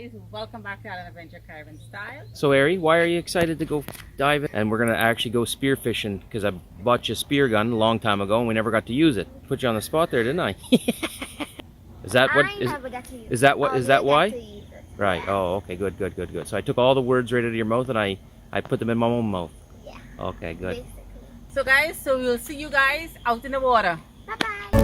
guys, welcome back to Island Adventure Caribbean Style. So Ari, why are you excited to go diving? And we're gonna actually go spearfishing because I bought you a spear gun a long time ago and we never got to use it. Put you on the spot there, didn't I? Is that what is that what is that why? Right. Oh, okay. Good. So I took all the words right out of your mouth and I put them in my own mouth. Yeah. Okay, good. Basically. So guys, we'll see you guys out in the water. Bye-bye.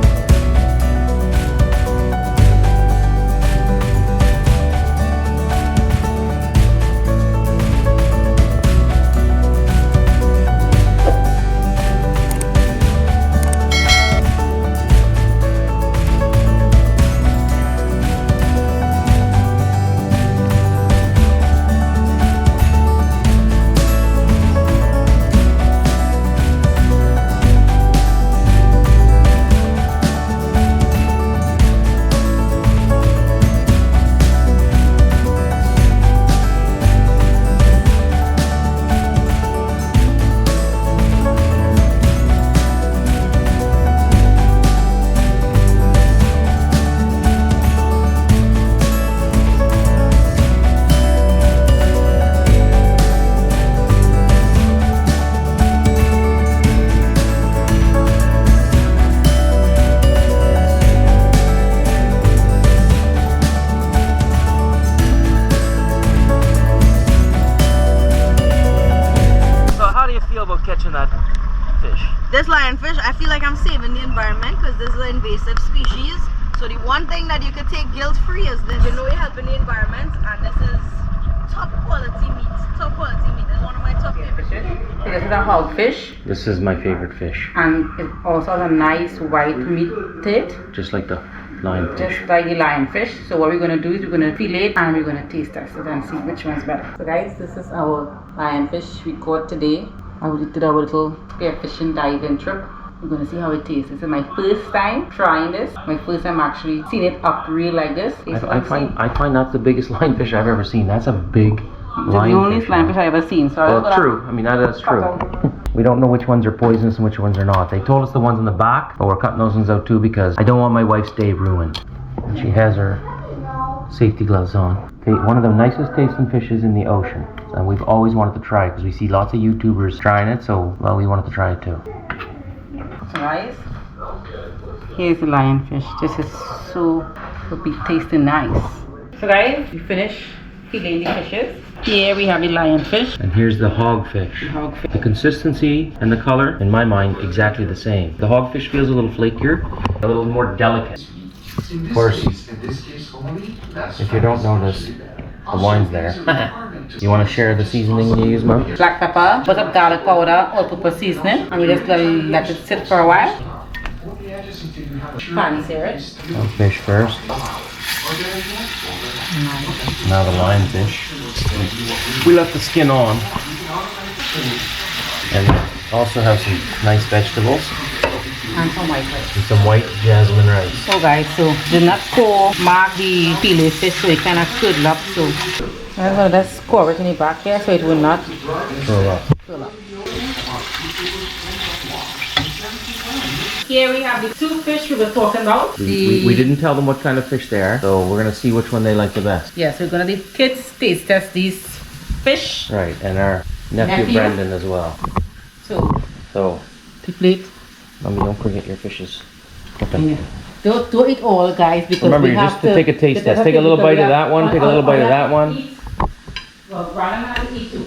About catching that fish? This lionfish, I feel like I'm saving the environment because this is an invasive species. So the one thing that you could take guilt-free is this. You know you're helping the environment, and this is top quality meat. Top quality meat. This is one of my top favorite fish. So this is a hogfish, This is my favorite fish. and it also has a nice white meat to it, Just like the lionfish. just like the lionfish. So what we're gonna do is we're gonna fillet it and we're gonna taste test it and see which one's better. So guys, this is our lionfish we caught today. We did our little spearfishing diving trip. We're gonna see how it tastes. This is my first time trying this. My first time actually seeing it up real like this. I find that's the biggest lionfish I've ever seen. That's a big It's the only lionfish I've ever seen. So Well, true. I mean, that's true. We don't know which ones are poisonous and which ones are not. They told us the ones in the back, but we're cutting those ones out too because I don't want my wife's day ruined. And she has her safety gloves on. Okay, one of the nicest tasting fishes in the ocean. And we've always wanted to try it because we see lots of YouTubers trying it, so, well, we wanted to try it too. So guys, here's the lionfish. This is will be tasting nice. So guys, we finished filleting the fishes. Here we have the lionfish. And here's the hogfish. Hogfish. The consistency and the color, in my mind, exactly the same. The hogfish feels a little flakier, a little more delicate. Of course, if you don't notice, the wine's there. You want to share the seasoning you use, Mom? Black pepper, bit of garlic powder, all-purpose seasoning, and we just let it sit for a while. Pan sear it. Fish first. Now the lionfish. We left the skin on. And also have some nice vegetables. And some white rice. And some white jasmine rice. So guys, so do not mark the fillet fish so it kind of curdle up. So I'm going to just score it in the back here so it will not Curl up. curl up. Here we have the two fish we were talking about. We didn't tell them what kind of fish they are, so we're going to see which one they like the best. Yes, we're going to do kids taste test these fish. Right, and our nephew Brandon as well. So, The plate. Mommy, don't forget your fishes. Okay. Yeah. Don't eat all, guys, because Remember, we you have just to take a taste test. Take a little bite of that one, take a little bite of that one. Well, Brandon has to eat too.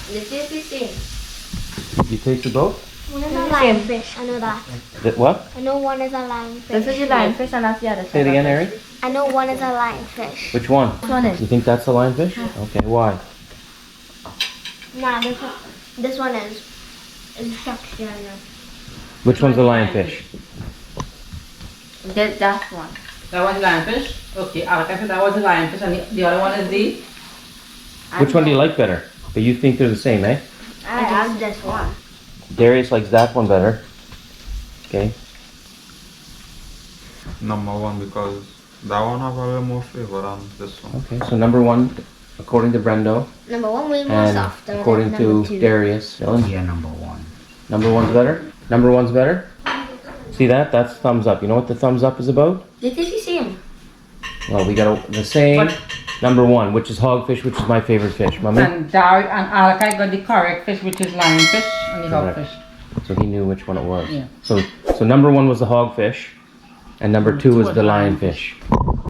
This is the same. You tasted both? One is a lionfish. I know that. What? I know one is a lionfish. This is your lionfish and that's the other Say it again, Ari. I know one is a lionfish. Which one? Which one is? You think that's the lionfish? Okay, why? Nah, this one is texture. Which one's the lionfish? That one. That was the lionfish. Okay, like I said, that was the lionfish, and the other one is the. Which one do you like better? But you think they're the same, eh? I have this one. Darius likes that one better. Okay. Number one because that one have a little more flavor than this one. Okay, so number one according to Brendo, Number one way more and softer according than to number two. Darius. Dylan? Yeah, number one. Number one's better? Number one's better? See that? That's thumbs up. You know what the thumbs up is about? Did you see him? Well, we got the same What? number one, which is hogfish, which is my favorite fish. Mommy? And Dari and Alakai got the correct fish, which is lionfish and the Correct. hogfish. So he knew which one it was. Yeah. So number one was the hogfish, and number two was the lionfish.